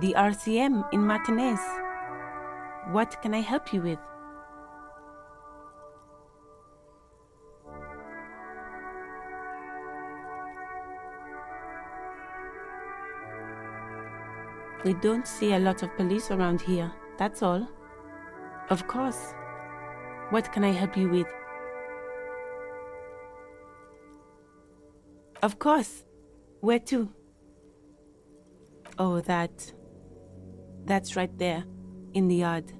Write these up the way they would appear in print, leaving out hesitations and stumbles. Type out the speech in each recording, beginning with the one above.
The RCM in Martinez. What can I help you with? We don't see a lot of police around here, that's all. Of course. What can I help you with? Of course. Where to? Oh, that's right there, in the yard.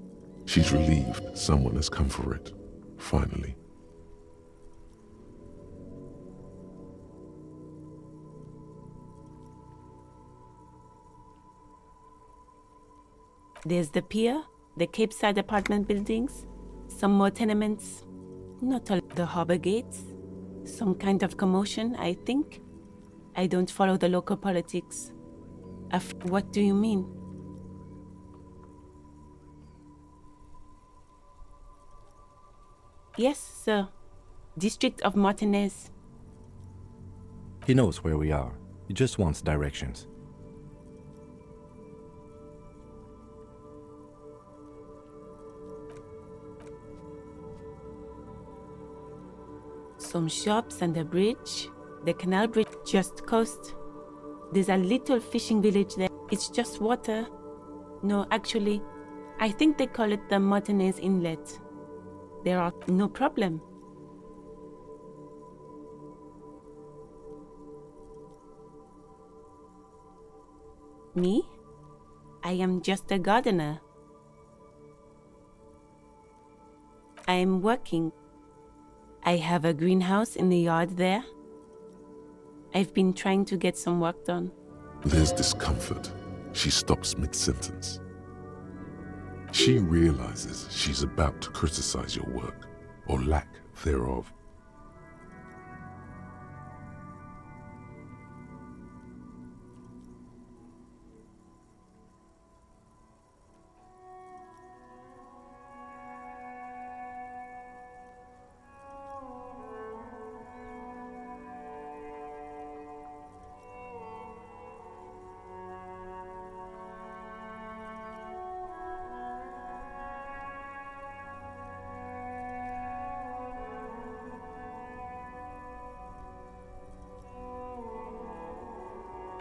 She's relieved someone has come for it, finally. There's the pier, the Cape Side apartment buildings, some more tenements, not all the harbor gates. Some kind of commotion, I think. I don't follow the local politics. What do you mean? Yes, sir. District of Martinez. He knows where we are. He just wants directions. Some shops and a bridge. The canal bridge just coast. There's a little fishing village there. It's just water. No, actually, I think they call it the Martinez Inlet. There are no problem. Me? I am just a gardener. I am working. I have a greenhouse in the yard there. I've been trying to get some work done. There's discomfort. She stops mid-sentence. She realizes she's about to criticize your work, or lack thereof.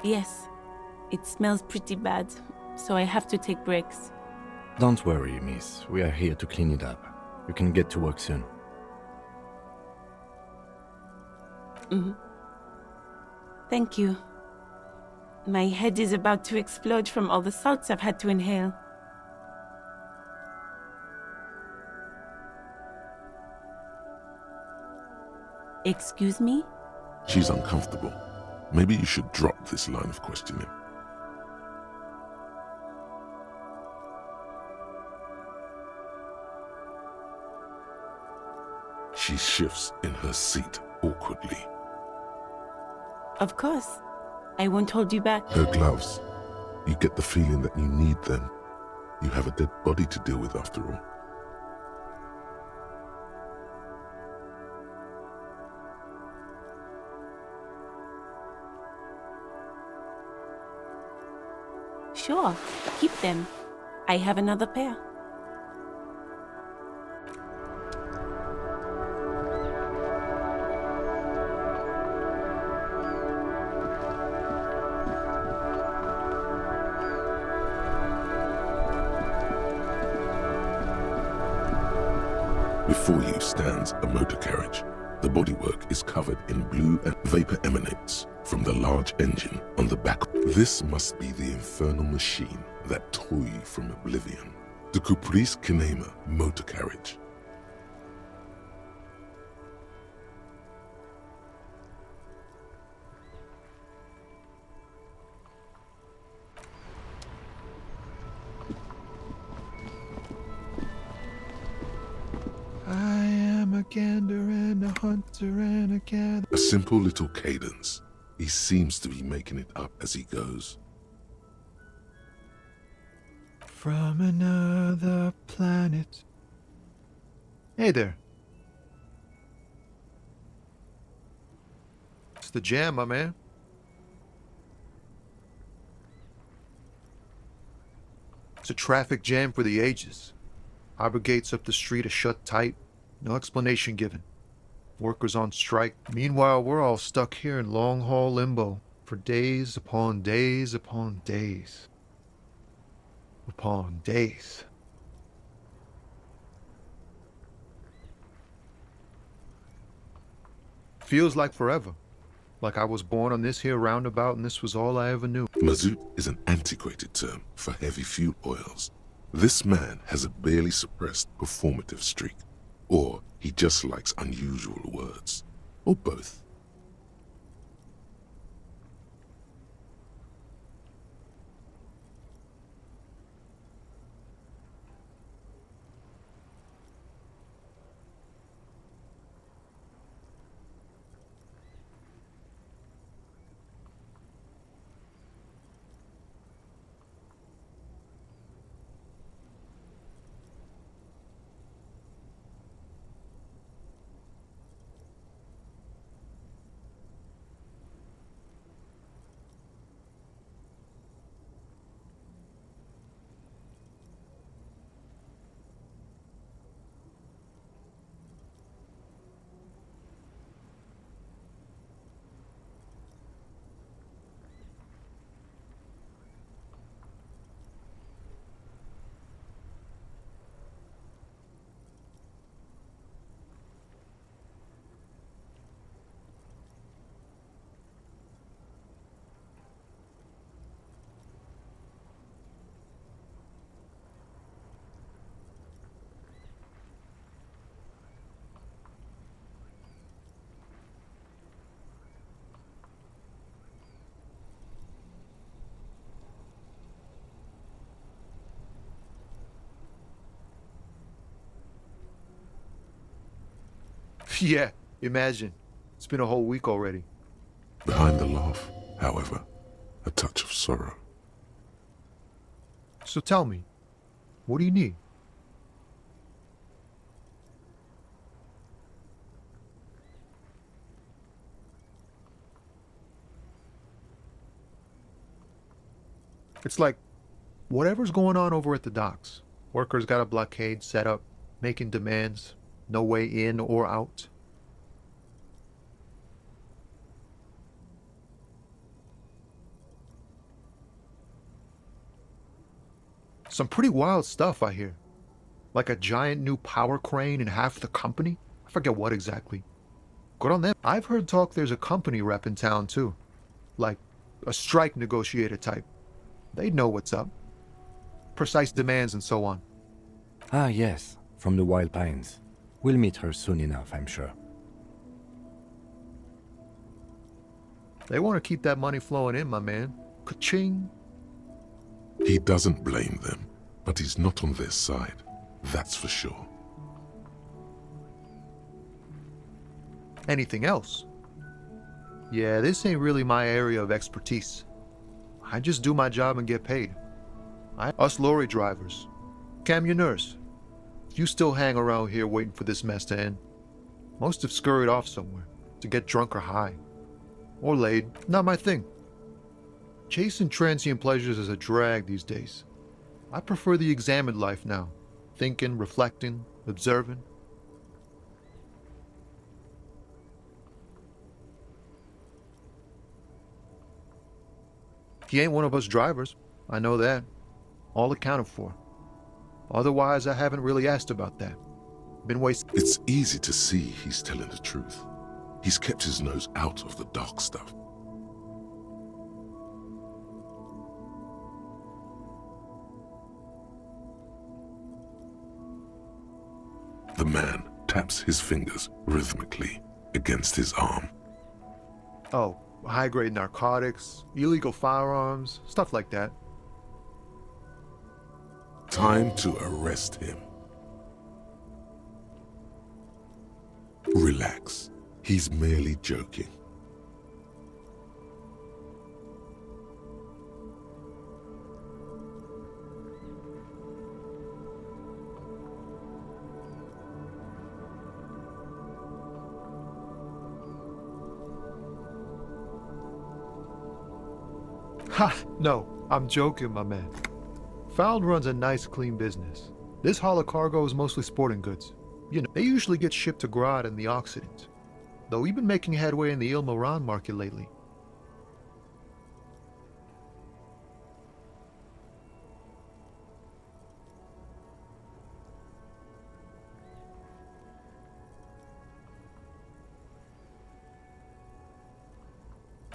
Yes, it smells pretty bad, so I have to take breaks. Don't worry, miss. We are here to clean it up. You can get to work soon. Thank you. My head is about to explode from all the salts I've had to inhale. Excuse me? She's uncomfortable. Maybe you should drop this line of questioning. She shifts in her seat awkwardly. Of course. I won't hold you back. Her gloves. You get the feeling that you need them. You have a dead body to deal with after all. Sure, keep them. I have another pair. Before you stands a motor carriage. The bodywork is covered in blue and vapor emanates from the large engine on the back. This must be the infernal machine that tore you from oblivion. The Caprice Kinema motor carriage. I am a gander and a hunter and a gatherer. A simple little cadence. He seems to be making it up as he goes. From another planet. Hey there. It's the jam, my man. It's a traffic jam for the ages. Harbor gates up the street are shut tight, no explanation given. Workers on strike. Meanwhile, we're all stuck here in long-haul limbo for days upon days upon days. Upon days. Feels like forever. Like I was born on this here roundabout and this was all I ever knew. Mazout is an antiquated term for heavy fuel oils. This man has a barely suppressed performative streak. Or he just likes unusual words. Or both. Yeah, imagine. It's been a whole week already. Behind the laugh, however, a touch of sorrow. So tell me, what do you need? It's like, whatever's going on over at the docks. Workers got a blockade set up, making demands, no way in or out. Some pretty wild stuff, I hear. Like a giant new power crane in half the company? I forget what exactly. Good on them. I've heard talk there's a company rep in town too. Like a strike negotiator type. They'd know what's up. Precise demands and so on. Ah, yes, from the Wild Pines. We'll meet her soon enough, I'm sure. They want to keep that money flowing in, my man. Ka-ching. He doesn't blame them, but he's not on their side. That's for sure. Anything else? Yeah, this ain't really my area of expertise. I just do my job and get paid. Us lorry drivers. Camionneurs. You still hang around here waiting for this mess to end. Most have scurried off somewhere to get drunk or high. Or laid. Not my thing. Chasing transient pleasures is a drag these days. I prefer the examined life now. Thinking, reflecting, observing. He ain't one of us drivers. I know that. All accounted for. Otherwise, I haven't really asked about that. Been wasting. It's easy to see he's telling the truth. He's kept his nose out of the dark stuff. The man taps his fingers rhythmically against his arm. Oh, high-grade narcotics, illegal firearms, stuff like that. Time to arrest him. Relax. He's merely joking. Ha! No, I'm joking, my man. Found runs a nice, clean business. This haul of cargo is mostly sporting goods. You know, they usually get shipped to Grad and the Occident. Though we've been making headway in the Il Moran market lately.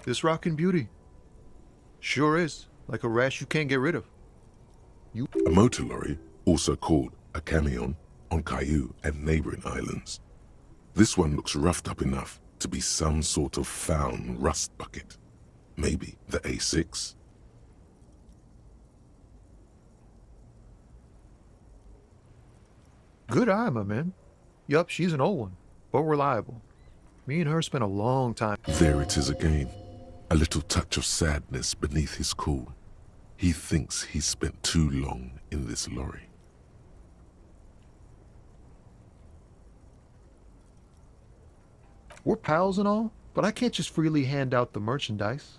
This rockin' beauty. Sure is. Like a rash you can't get rid of. A motor lorry, also called a camion, on Caillou and neighboring islands. This one looks roughed up enough to be some sort of found rust bucket. Maybe the A6. Good eye, my man. Yup, she's an old one, but reliable. Me and her spent a long time. There it is again. A little touch of sadness beneath his cool. He thinks he's spent too long in this lorry. We're pals and all, but I can't just freely hand out the merchandise.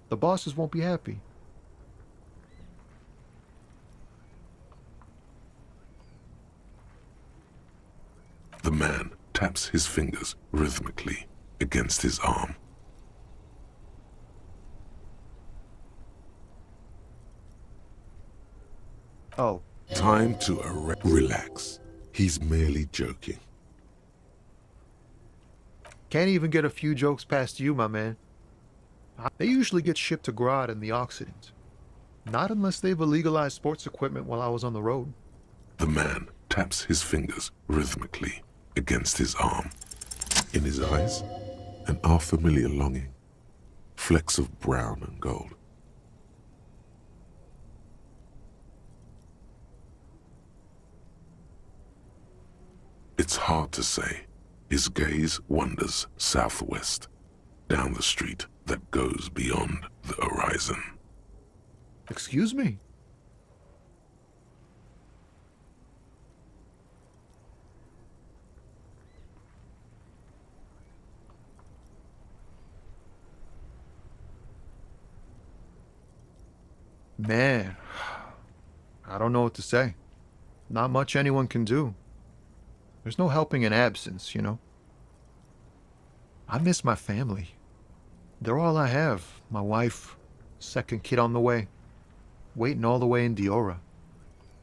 The bosses won't be happy. The man taps his fingers rhythmically against his arm. Oh, Time to relax. He's merely joking. can't even get a few jokes past you, my man. They usually get shipped to Grad and the Occident. Not unless they've illegalized sports equipment while I was on the road. The man taps his fingers rhythmically against his arm. In his eyes, an unfamiliar longing. Flecks of brown and gold. It's hard to say. His gaze wanders southwest, down the street that goes beyond the horizon. Excuse me? Man, I don't know what to say. Not much anyone can do. There's no helping in absence, you know. I miss my family. They're all I have. My wife, second kid on the way, waiting all the way in Diora.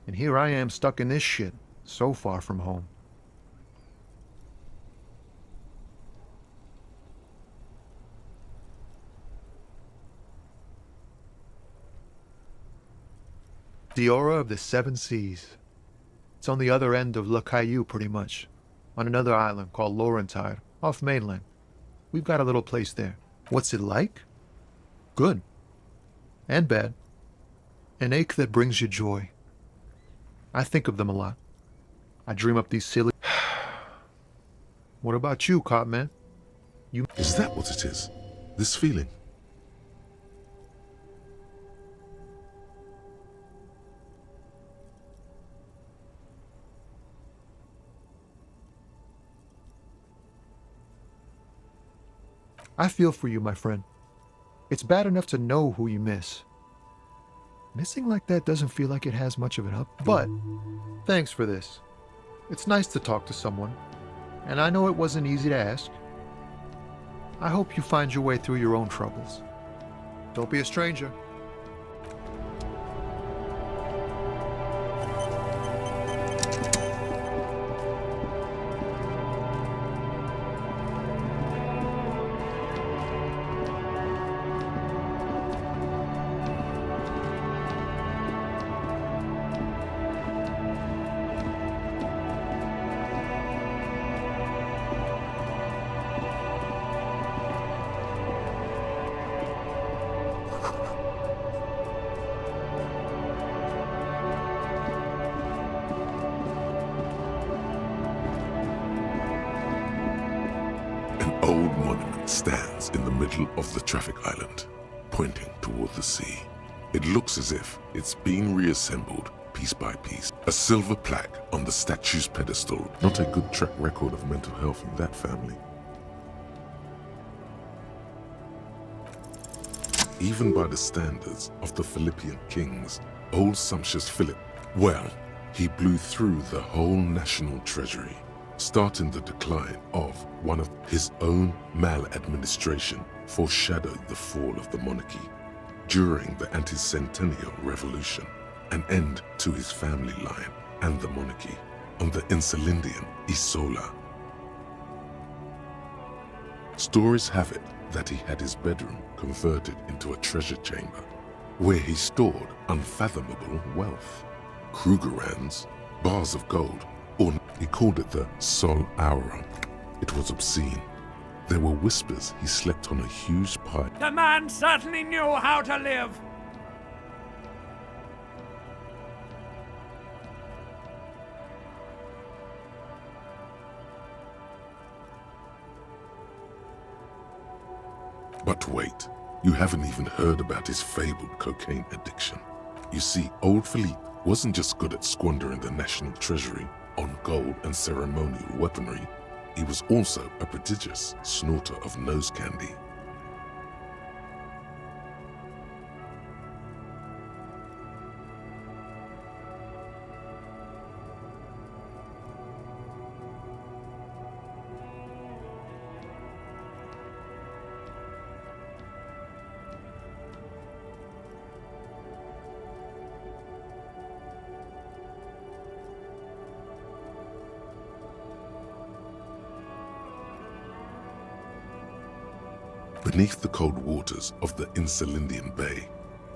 And here I am stuck in this shit, so far from home. Diora of the Seven Seas. It's on the other end of Le Caillou, pretty much, on another island called Laurentide, off mainland. We've got a little place there. What's it like? Good. And bad. An ache that brings you joy. I think of them a lot. I dream up these silly... What about you, Cop Man? Is that what it is? This feeling? I feel for you, my friend. It's bad enough to know who you miss. Missing like that doesn't feel like it has much of an up. But, thanks for this. It's nice to talk to someone. And I know it wasn't easy to ask. I hope you find your way through your own troubles. Don't be a stranger. Old monument stands in the middle of the traffic island, pointing toward the sea. It looks as if it's been reassembled piece by piece. A silver plaque on the statue's pedestal. Not a good track record of mental health in that family. even by the standards of the Philippian kings. Old sumptuous Philip, well, he blew through the whole national treasury, starting the decline of one of his own maladministration foreshadowed the fall of the monarchy. During the anti-centennial revolution, an end to his family line and the monarchy on the Insulindian Isola. Stories have it that he had his bedroom converted into a treasure chamber, where he stored unfathomable wealth. Krugerrands, bars of gold, or he called it the Sol Aura. It was obscene. There were whispers he slept on a huge pile. The man certainly knew how to live. But wait, you haven't even heard about his fabled cocaine addiction. You see, old Philippe wasn't just good at squandering the national treasury on gold and ceremonial weaponry, he was also a prodigious snorter of nose candy. Beneath the cold waters of the Insulindian Bay,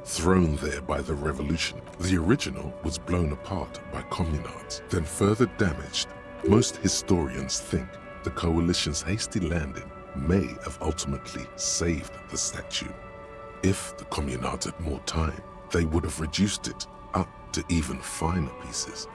thrown there by the revolution, the original was blown apart by communards, then further damaged. Most historians think the coalition's hasty landing may have ultimately saved the statue. If the communards had more time, they would have reduced it up to even finer pieces.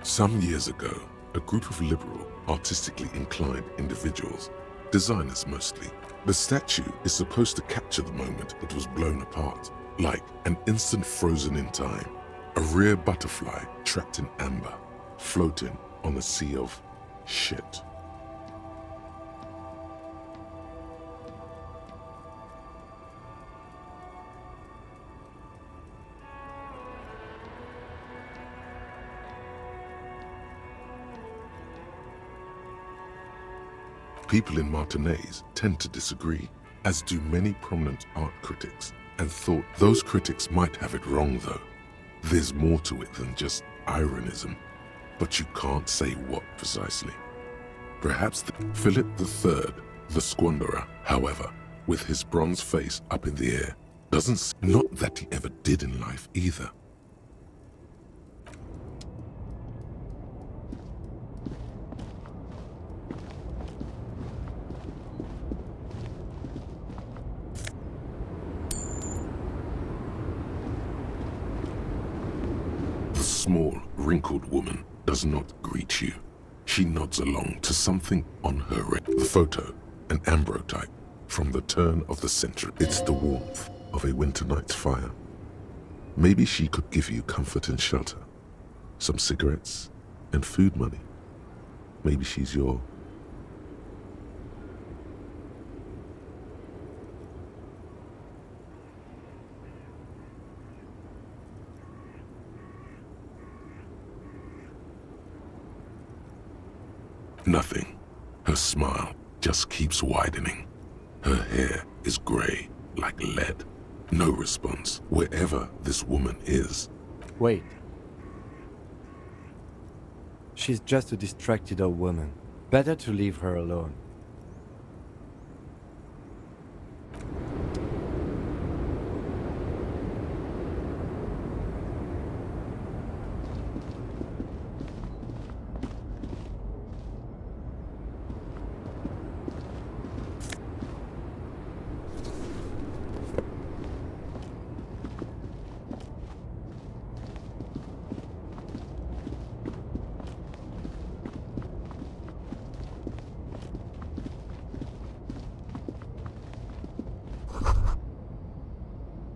Some years ago, a group of liberal, artistically inclined individuals, designers mostly. The statue is supposed to capture the moment it was blown apart, like an instant frozen in time, a rare butterfly trapped in amber, floating on a sea of shit. People in Martinaise tend to disagree, as do many prominent art critics, and thought those critics might have it wrong though. There's more to it than just ironism, but you can't say what precisely. Perhaps Philip III, the squanderer, however, with his bronze face up in the air, not that he ever did in life either. The small, wrinkled woman does not greet you. She nods along to something on her the photo, an ambrotype from the turn of the century. It's the warmth of a winter night's fire. Maybe she could give you comfort and shelter, some cigarettes and food money. Maybe she's your... Nothing. Her smile just keeps widening. Her hair is gray, like lead. No response, wherever this woman is. Wait. She's just a distracted old woman. Better to leave her alone.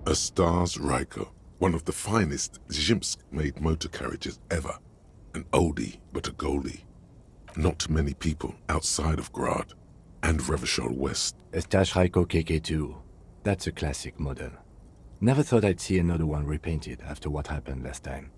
A Stars Ryko, one of the finest Zhimsk-made motor carriages ever. An oldie, but a goldie. Not many people outside of Grad and Revachol West. Estache Raiko KK2. That's a classic model. Never thought I'd see another one repainted after what happened last time.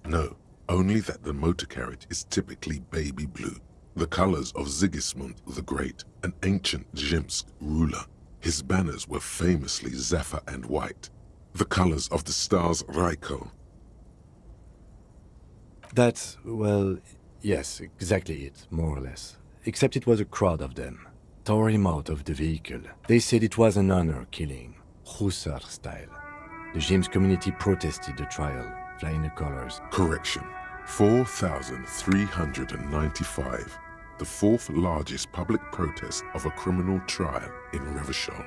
No, only that the motor carriage is typically baby blue, the colors of Sigismund the Great, an ancient Zemsk ruler. His banners were famously zephyr and white, the colors of the stars Raiko. That's, well, yes, exactly it, more or less. Except it was a crowd of them. Tore him out of the vehicle. They said it was an honor killing, Hussar style. The Zemsk community protested the trial, flying the colors. Correction, 4,395, the fourth largest public protest of a criminal trial in Revachol.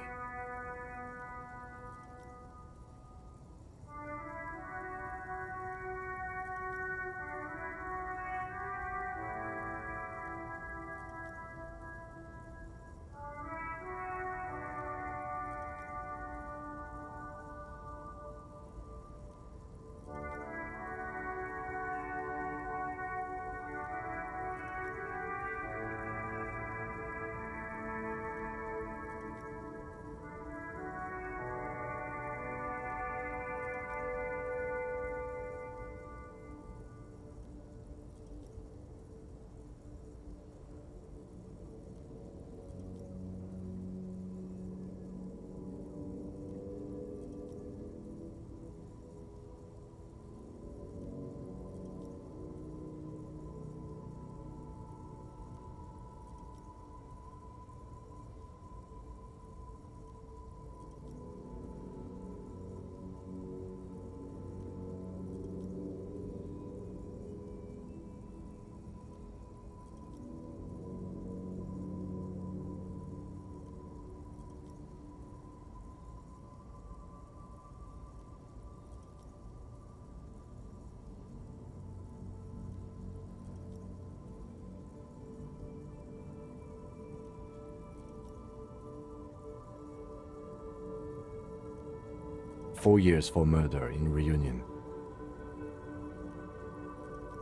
"4 years for murder in Reunion."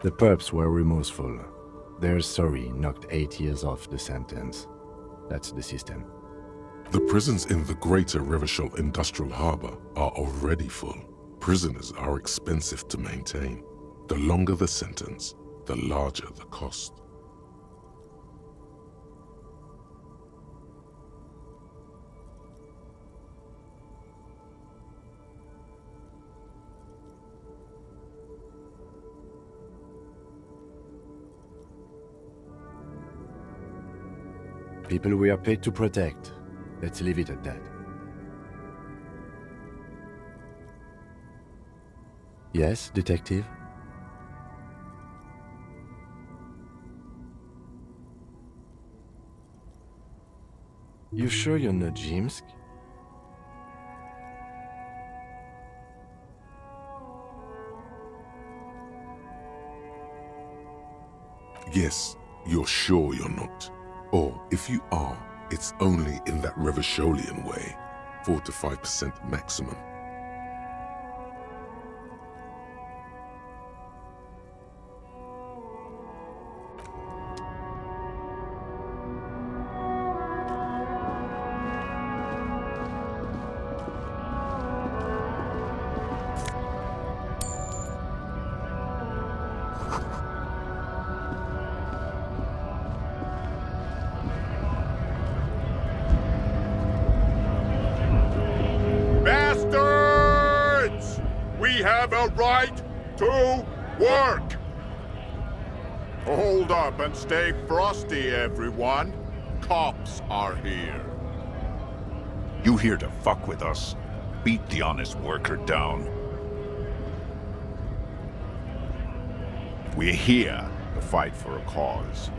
The perps were remorseful. Their sorry knocked 8 years off the sentence. That's the system. The prisons in the greater Revachol Industrial Harbor are already full. Prisoners are expensive to maintain. The longer the sentence, the larger the cost. People we are paid to protect. Let's leave it at that. Yes, detective? You sure you're not Zemsk? Yes, you're sure you're not. Or if you are, it's only in that Revacholian way, 4 to 5% maximum. Bastards! We have a right to work! Hold up and stay frosty, everyone. Cops are here. You here to fuck with us? Beat the honest worker down. We're here to fight for a cause.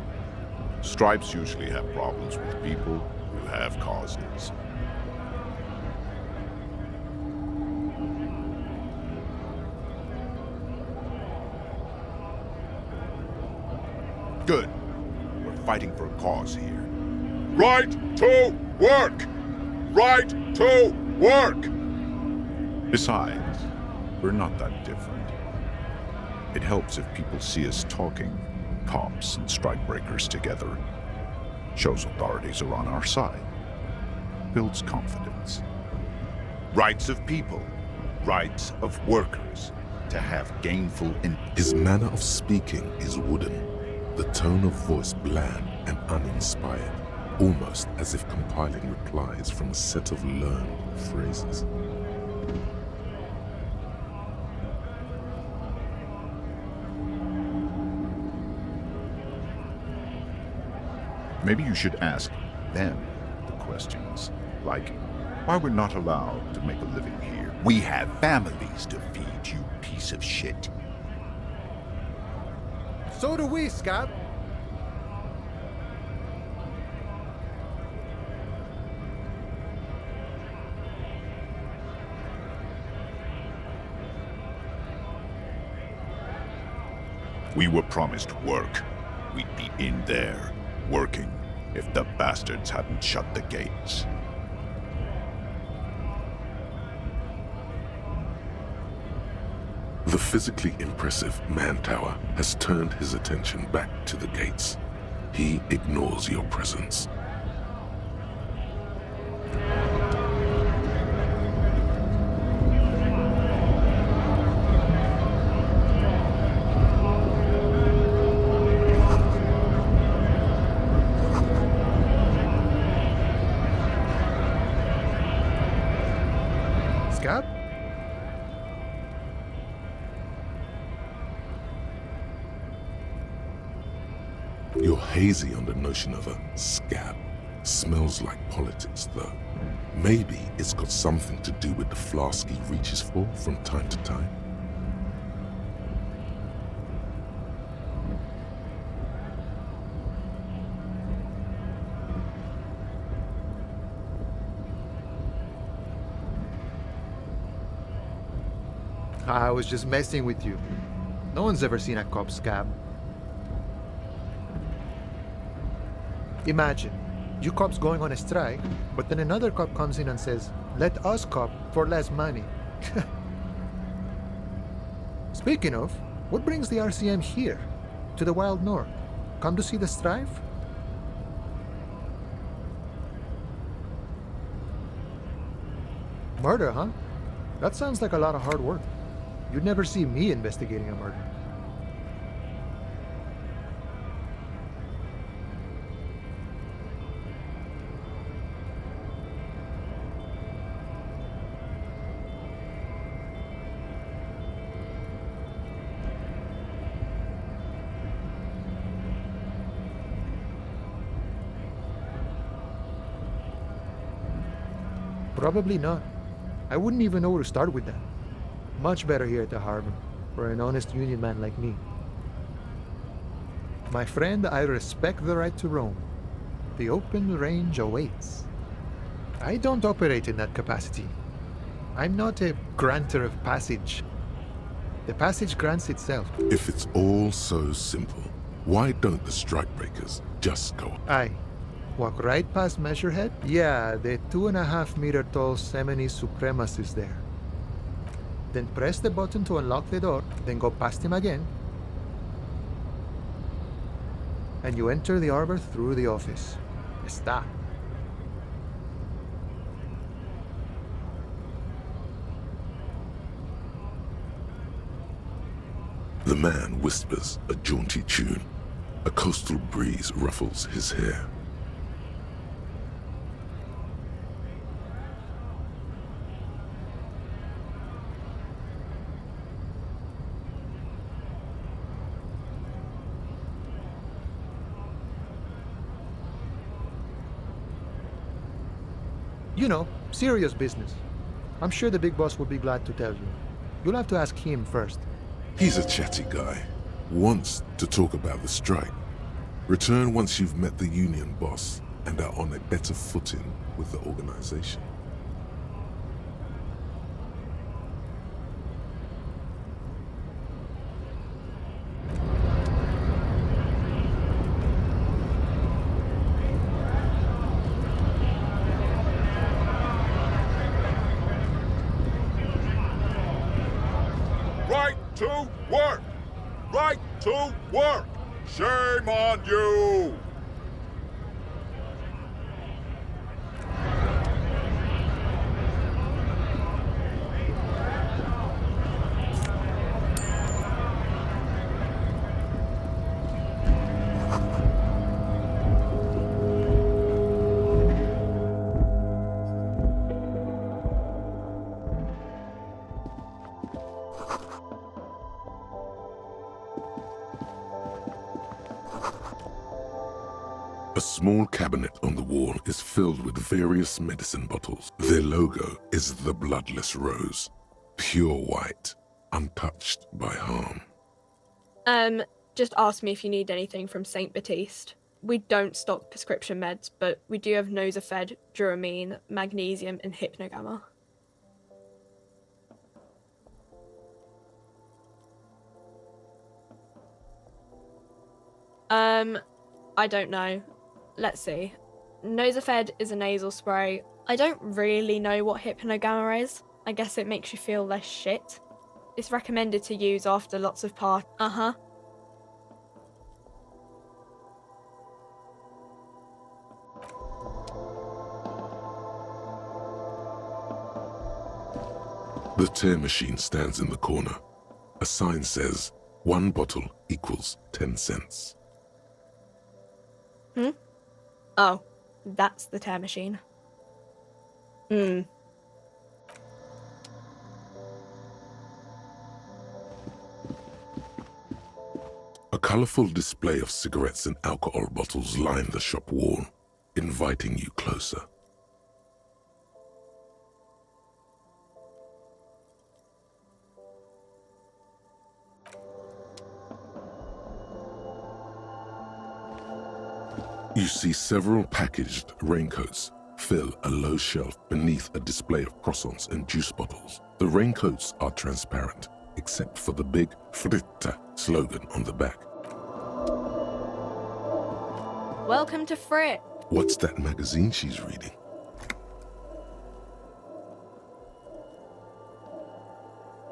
Stripes usually have problems with people who have causes. Good. We're fighting for a cause here. Right to work! Right to work! Besides, we're not that different. It helps if people see us talking, cops and strikebreakers together. Shows authorities are on our side. Builds confidence. Rights of people, rights of workers, to have gainful His manner of speaking is wooden, the tone of voice bland and uninspired, almost as if compiling replies from a set of learned phrases. Maybe you should ask them the questions, like why we're not allowed to make a living here. We have families to feed, you piece of shit. So do we, Scab. We were promised work. We'd be in there, working, if the bastards hadn't shut the gates. The physically impressive Mantower has turned his attention back to the gates. He ignores your presence. Scab? You're hazy on the notion of a scab. Smells like politics, though. Maybe it's got something to do with the flask he reaches for from time to time. I was just messing with you. No one's ever seen a cop scab. Imagine, you cops going on a strike, but then another cop comes in and says, let us cop for less money. Speaking of, what brings the RCM here? To the Wild North? Come to see the strife? Murder, huh? That sounds like a lot of hard work. You'd never see me investigating a murder. Probably not. I wouldn't even know where to start with that. Much better here at the harbor, for an honest union man like me. My friend, I respect the right to roam. The open range awaits. I don't operate in that capacity. I'm not a granter of passage. The passage grants itself. If it's all so simple, why don't the strikebreakers just go? Aye. Walk right past Measurehead? Yeah, the 2.5-meter tall Semini Supremus is there. Then press the button to unlock the door, then go past him again. And you enter the arbor through the office. Está. The man whispers a jaunty tune. A coastal breeze ruffles his hair. You know, serious business. I'm sure the big boss will be glad to tell you. You'll have to ask him first. He's a chatty guy. Wants to talk about the strike. Return once you've met the union boss and are on a better footing with the organization. Right to work! Right to work! Shame on you! A small cabinet on the wall is filled with various medicine bottles. Their logo is the bloodless rose, pure white, untouched by harm. Just ask me if you need anything from St. Baptiste. We don't stock prescription meds, but we do have Nosafed, Duramine, Magnesium, and Hypnogamma. I don't know. Let's see. Nosafed is a nasal spray. I don't really know what Hypnogamma is. I guess it makes you feel less shit. It's recommended to use after lots of Uh-huh. The tear machine stands in the corner. A sign says, 1 bottle equals 10 cents. Oh, that's the tear machine. A colorful display of cigarettes and alcohol bottles line the shop wall, inviting you closer. You see several packaged raincoats fill a low shelf beneath a display of croissants and juice bottles. The raincoats are transparent, except for the big Fritta slogan on the back. Welcome to Frit. What's that magazine she's reading?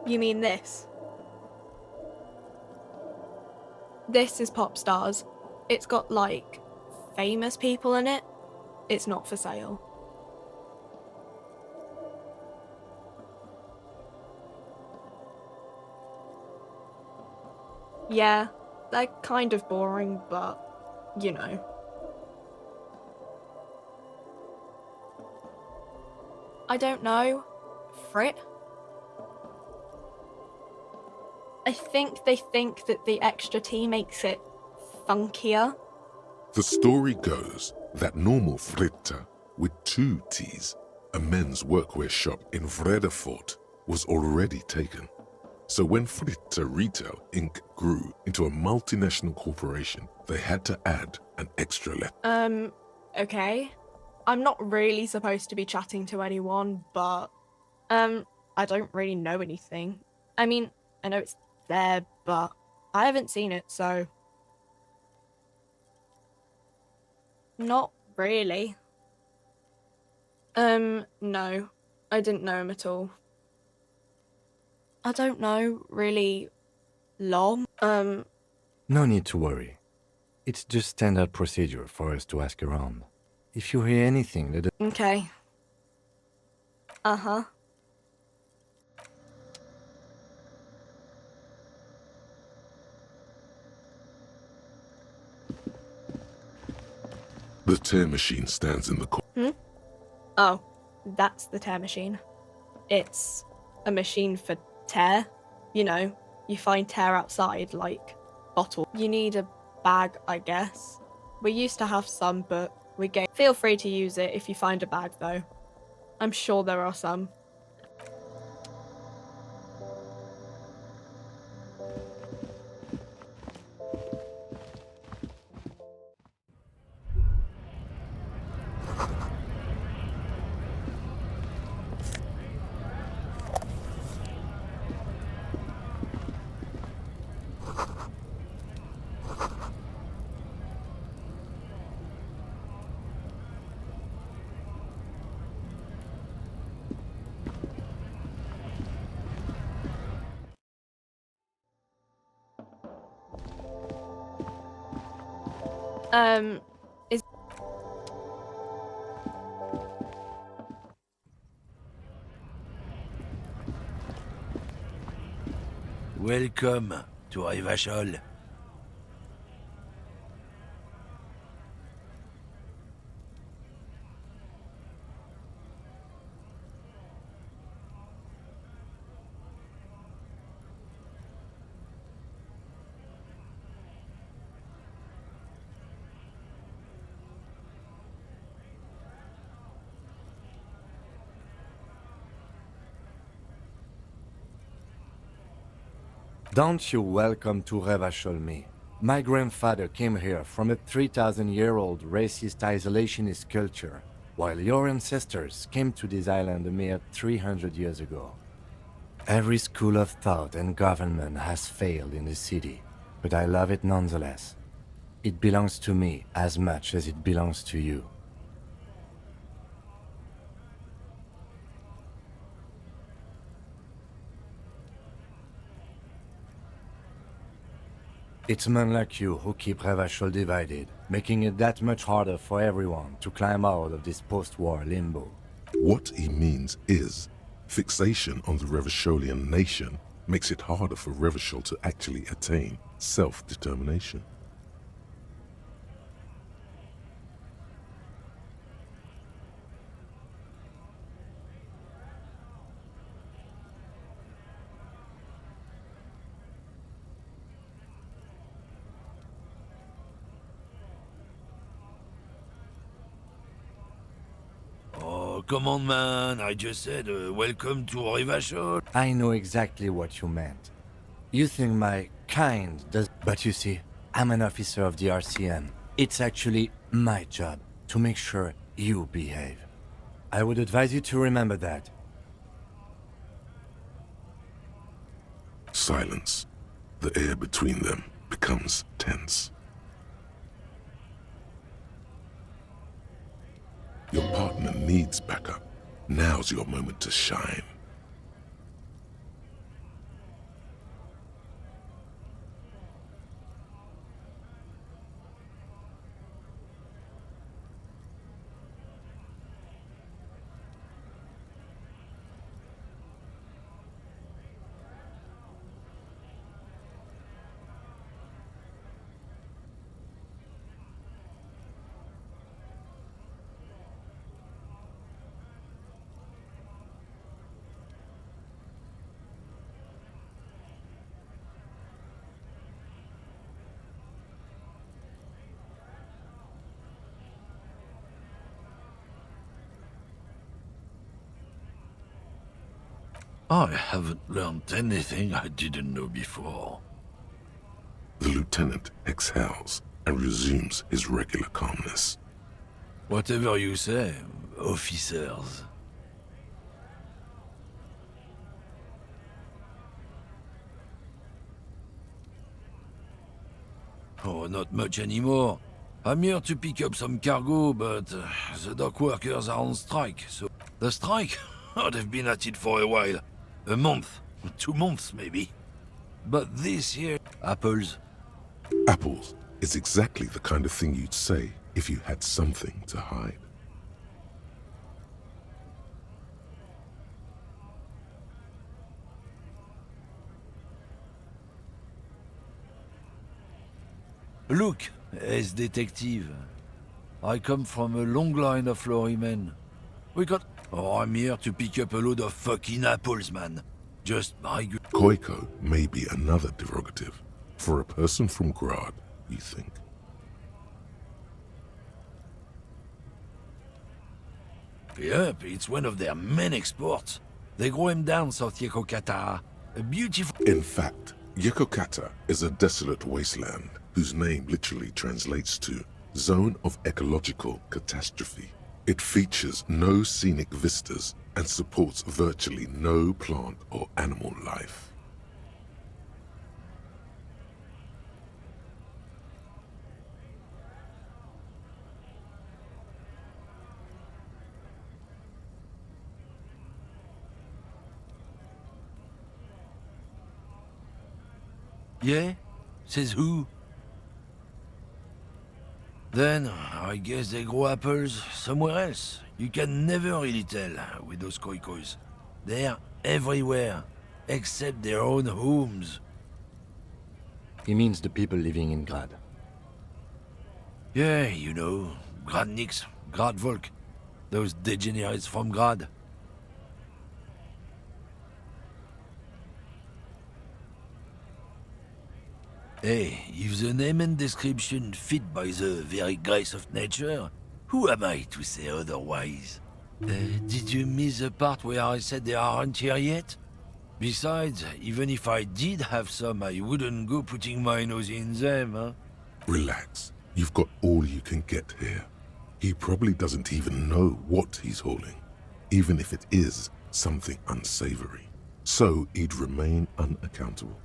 You mean this? This is Pop Stars. It's got, like, famous people in it. It's not for sale. Yeah, they're kind of boring, but, you know. I don't know. Frit? I think they think that the extra tea makes it funkier. The story goes that normal Fritta with 2 T's, a men's workwear shop in Vredefort, was already taken. So when Fritta Retail Inc. grew into a multinational corporation, they had to add an extra letter. Okay. I'm not really supposed to be chatting to anyone, but, I don't really know anything. I mean, I know it's there, but I haven't seen it, so... Not really. No. I didn't know him at all. I don't know, really long. No need to worry. It's just standard procedure for us to ask around. If you hear anything, let us... Okay. Uh-huh. The tear machine stands in the corner. Oh, that's the tear machine. It's a machine for tear. You know, you find tear outside, like bottle. You need a bag, I guess. We used to have some, but we gave... Feel free to use it if you find a bag, though. I'm sure there are some. Is Welcome to Rivachol. Don't you welcome to Revachol me. My grandfather came here from a 3,000-year-old racist isolationist culture, while your ancestors came to this island a mere 300 years ago. Every school of thought and government has failed in the city, but I love it nonetheless. It belongs to me as much as it belongs to you. It's men like you who keep Revachol divided, making it that much harder for everyone to climb out of this post-war limbo. What he means is, fixation on the Revacholian nation makes it harder for Revachol to actually attain self-determination. Oh, come on, man. I just said welcome to Rivachol. I know exactly what you meant. You think my kind does... But you see, I'm an officer of the RCM. It's actually my job to make sure you behave. I would advise you to remember that. Silence. The air between them becomes tense. Your partner needs backup. Now's your moment to shine. I haven't learned anything I didn't know before. The lieutenant exhales and resumes his regular calmness. Whatever you say, officers. Oh, not much anymore. I'm here to pick up some cargo, but the dock workers are on strike, so... The strike? Oh, they've been at it for a while. A month. 2 months, maybe. But this year... Apples. Apples is exactly the kind of thing you'd say if you had something to hide. Look, as detective. I come from a long line of lorrymen. We got... Oh, I'm here to pick up a load of fucking apples, man. Just my... Koiko may be another derogative. For a person from Grad, you think. Yep, it's one of their main exports. They grow him down South Yekokata. A beautiful... In fact, Yekokata is a desolate wasteland whose name literally translates to Zone of Ecological Catastrophe. It features no scenic vistas and supports virtually no plant or animal life. Yeah? Says who? Then, I guess they grow apples somewhere else. You can never really tell with those Khoikhois. They're everywhere, except their own homes. He means the people living in Grad. Yeah, you know, Gradniks, Gradvolk, those degenerates from Grad. Hey, if the name and description fit by the very grace of nature, who am I to say otherwise? Did you miss the part where I said they aren't here yet? Besides, even if I did have some, I wouldn't go putting my nose in them, huh? Relax. You've got all you can get here. He probably doesn't even know what he's hauling, even if it is something unsavory. So he'd remain unaccountable.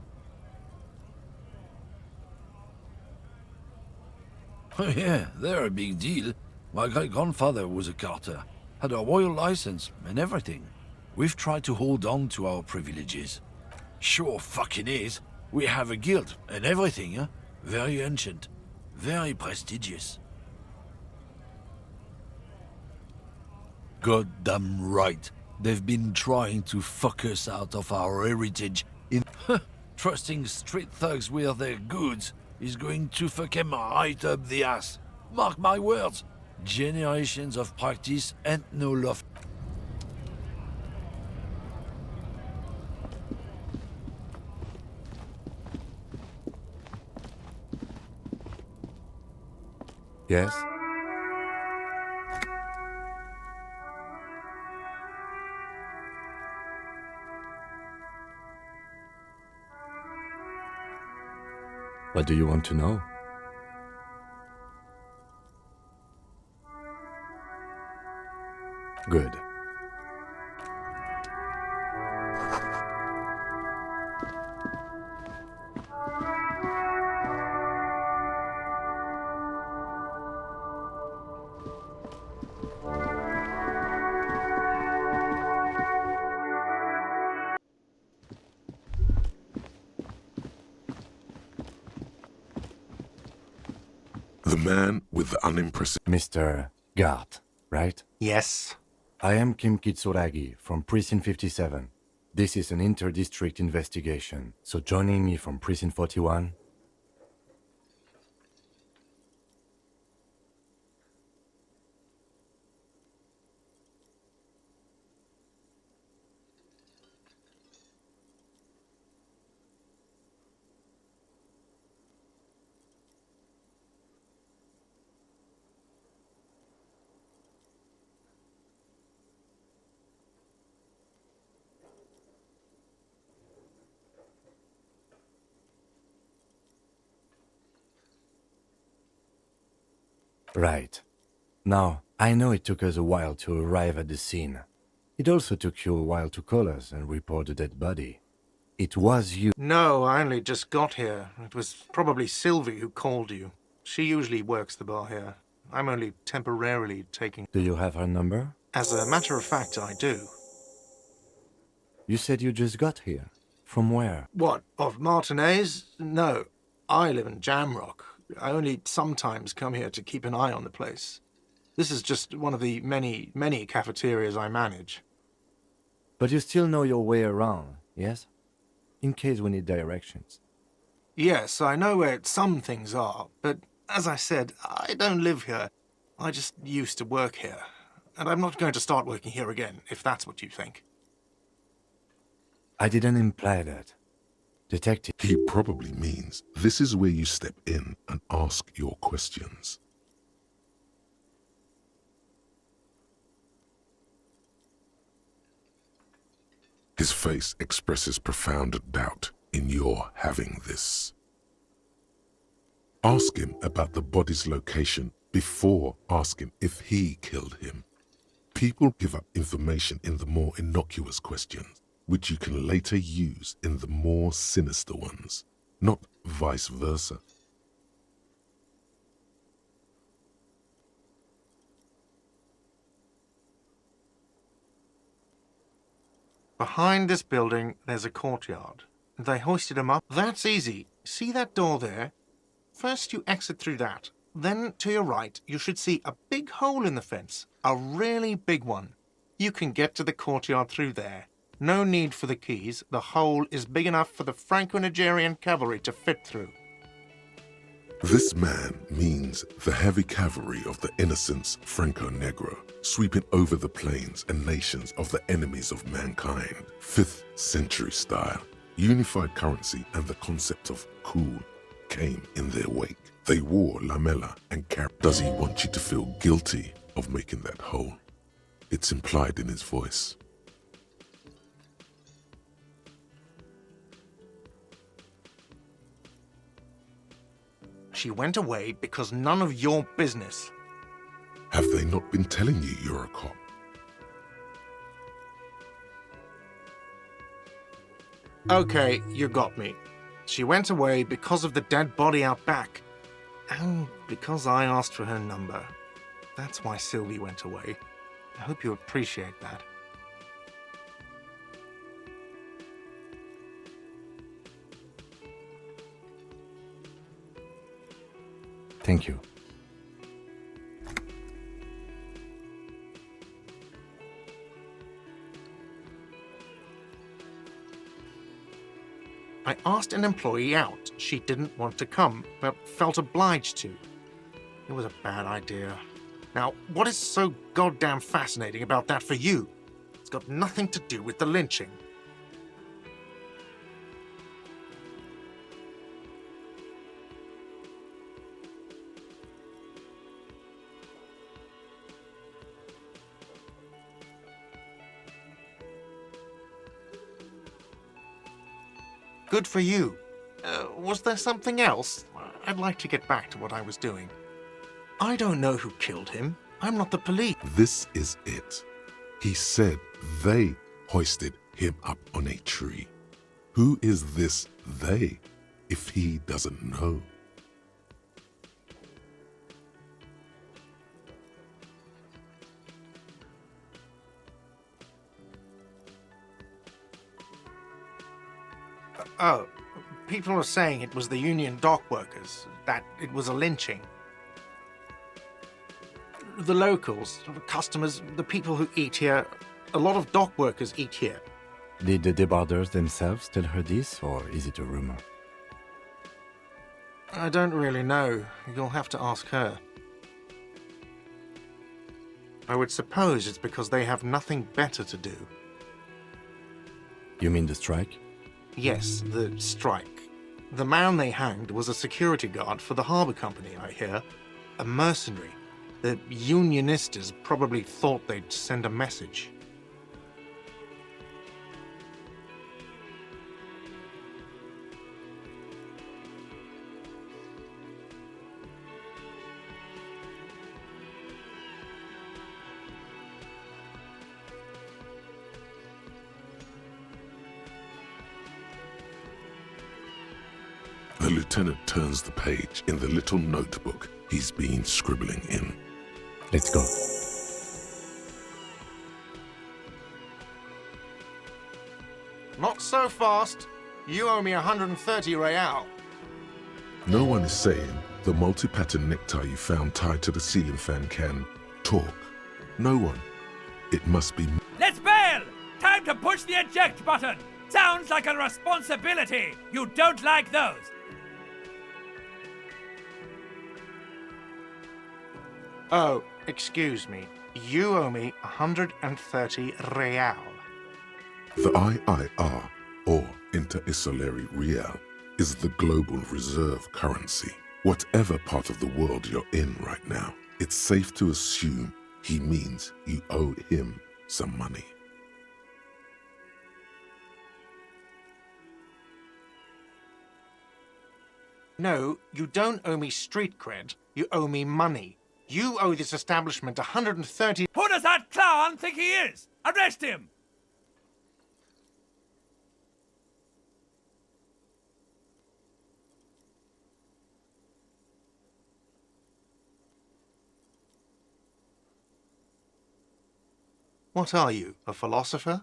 Oh yeah, they're a big deal. My great-grandfather was a carter, had a royal license and everything. We've tried to hold on to our privileges. Sure fucking is. We have a guild and everything, huh? Very ancient, very prestigious. Goddamn right. They've been trying to fuck us out of our heritage in trusting street thugs with their goods is going to fuck him right up the ass. Mark my words. Generations of practice and no love. Yes? What do you want to know? Good. The man with the unimpressive... Mr. Gart, right? Yes. I am Kim Kitsuragi from Precinct 57. This is an inter-district investigation, so joining me from Precinct 41... Right. Now, I know it took us a while to arrive at the scene. It also took you a while to call us and report the dead body. It was you. No, I only just got here. It was probably Sylvie who called you. She usually works the bar here. I'm only temporarily taking... Do you have her number? As a matter of fact, I do. You said you just got here. From where? What, of Martinez? No, I live in Jamrock. I only sometimes come here to keep an eye on the place. This is just one of the many, many cafeterias I manage. But you still know your way around, yes? In case we need directions. Yes, I know where some things are, but as I said, I don't live here. I just used to work here. And I'm not going to start working here again, if that's what you think. I didn't imply that. Detective. He probably means this is where you step in and ask your questions. His face expresses profound doubt in your having this. Ask him about the body's location before asking if he killed him. People give up information in the more innocuous questions, which you can later use in the more sinister ones, not vice versa. Behind this building, there's a courtyard. They hoisted him up. That's easy. See that door there? First you exit through that. then to your right, you should see a big hole in the fence. A really big one. You can get to the courtyard through there. No need for the keys. The hole is big enough for the Franco-Nigerian cavalry to fit through. This man means the heavy cavalry of the innocents Franco-Negro, sweeping over the plains and nations of the enemies of mankind. 5th century style, unified currency and the concept of cool came in their wake. They wore lamella and cap. Does he want you to feel guilty of making that hole? It's implied in his voice. She went away because none of your business. Have they not been telling you you're a cop? Okay, you got me. She went away because of the dead body out back. And because I asked for her number. That's why Sylvie went away. I hope you appreciate that. Thank you. I asked an employee out. She didn't want to come, but felt obliged to. It was a bad idea. Now, what is so goddamn fascinating about that for you? It's got nothing to do with the lynching. Good for you. Was there something else? I'd like to get back to what I was doing. I don't know who killed him. I'm not the police. This is it. He said they hoisted him up on a tree. Who is this they, if he doesn't know? Oh, people are saying it was the union dock workers, that it was a lynching. The locals, the customers, the people who eat here, a lot of dock workers eat here. Did the debarders themselves tell her this, or is it a rumor? I don't really know. You'll have to ask her. I would suppose it's because they have nothing better to do. You mean the strike? Yes, the strike. The man they hanged was a security guard for the harbour company, I hear. A mercenary. The Unionistas probably thought they'd send a message. The lieutenant turns the page in the little notebook he's been scribbling in. Let's go. Not so fast. You owe me 130 real. No one is saying the multi-pattern necktie you found tied to the ceiling fan can talk. No one. It must be... Let's bail! Time to push the eject button! Sounds like a responsibility! You don't like those! Oh, excuse me. You owe me 130 real. The IIR, or Inter-Isolari Real, is the global reserve currency. Whatever part of the world you're in right now, it's safe to assume he means you owe him some money. No, you don't owe me street cred. You owe me money. You owe this establishment 130... Who does that clown think he is? Arrest him! What are you, a philosopher?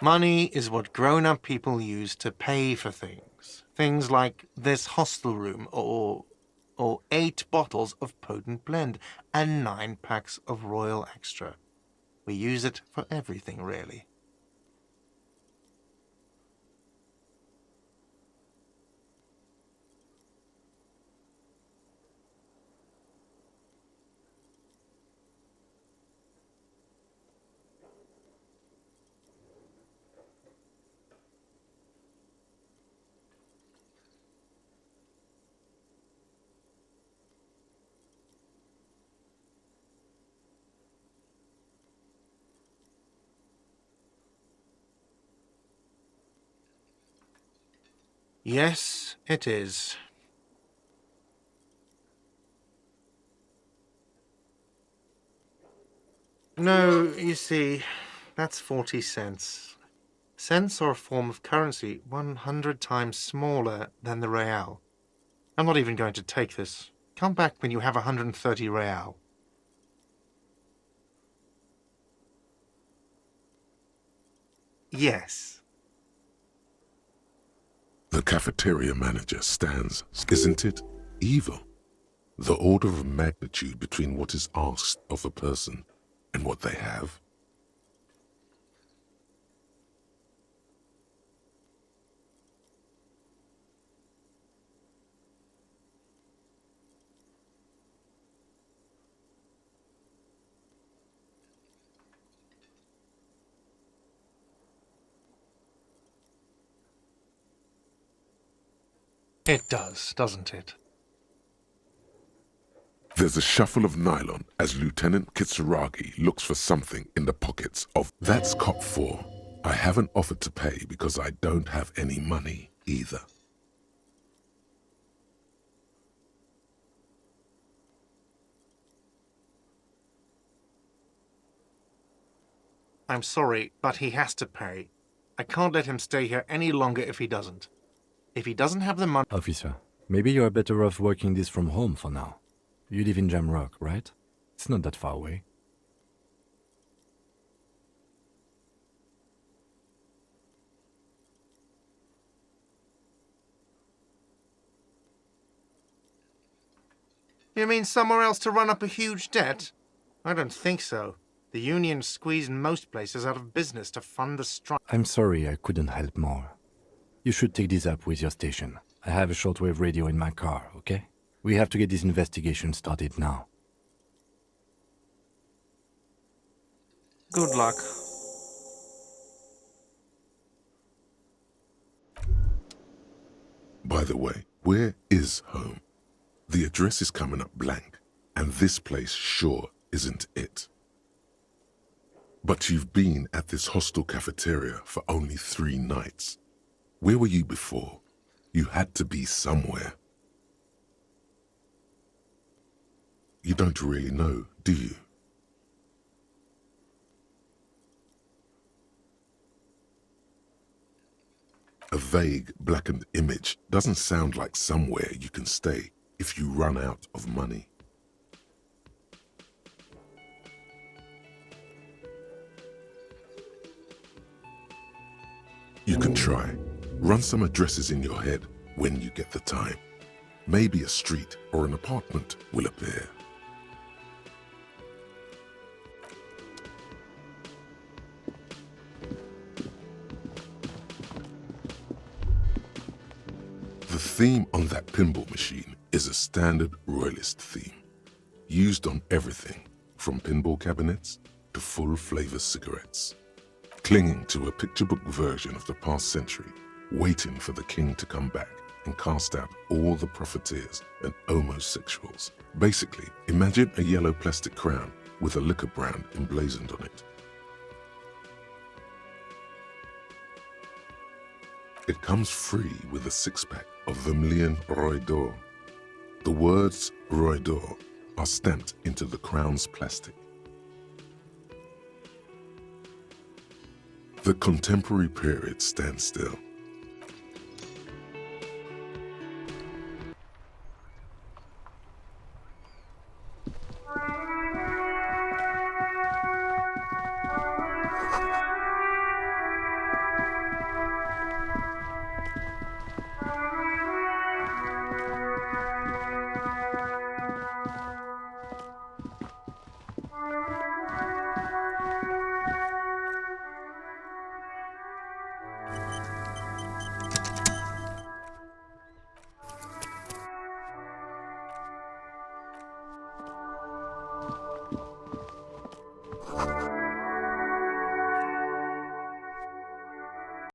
Money is what grown-up people use to pay for things. Things like this hostel room or 8 bottles of potent blend and 9 packs of Royal Extra. We use it for everything, really. Yes, it is. No, you see, that's 40 cents. Cents are a form of currency 100 times smaller than the real. I'm not even going to take this. Come back when you have 130 real. Yes. The cafeteria manager stands, isn't it, evil? The order of magnitude between what is asked of a person and what they have. It does, doesn't it? There's a shuffle of nylon as Lieutenant Kitsuragi looks for something in the pockets of... That's Cop 4. I haven't offered to pay because I don't have any money either. I'm sorry, but he has to pay. I can't let him stay here any longer if he doesn't. If he doesn't have the money... Officer, maybe you are better off working this from home for now. You live in Jamrock, right? It's not that far away. You mean somewhere else to run up a huge debt? I don't think so. The union squeezed most places out of business to fund the strike. I'm sorry I couldn't help more. You should take this up with your station. I have a shortwave radio in my car, okay? We have to get this investigation started now. Good luck. By the way, where is home? The address is coming up blank, and this place sure isn't it. But you've been at this hostel cafeteria for only 3 nights. Where were you before? You had to be somewhere. You don't really know, do you? A vague, blackened image doesn't sound like somewhere you can stay if you run out of money. You can try. Run some addresses in your head when you get the time. Maybe a street or an apartment will appear. The theme on that pinball machine is a standard royalist theme, used on everything from pinball cabinets to full-flavor cigarettes, clinging to a picture book version of the past century, waiting for the king to come back and cast out all the profiteers and homosexuals. Basically, imagine a yellow plastic crown with a liquor brand emblazoned on it. It comes free with a 6-pack of Vermilion Roy d'Or. The words Roy d'Or are stamped into the crown's plastic. The contemporary period stands still.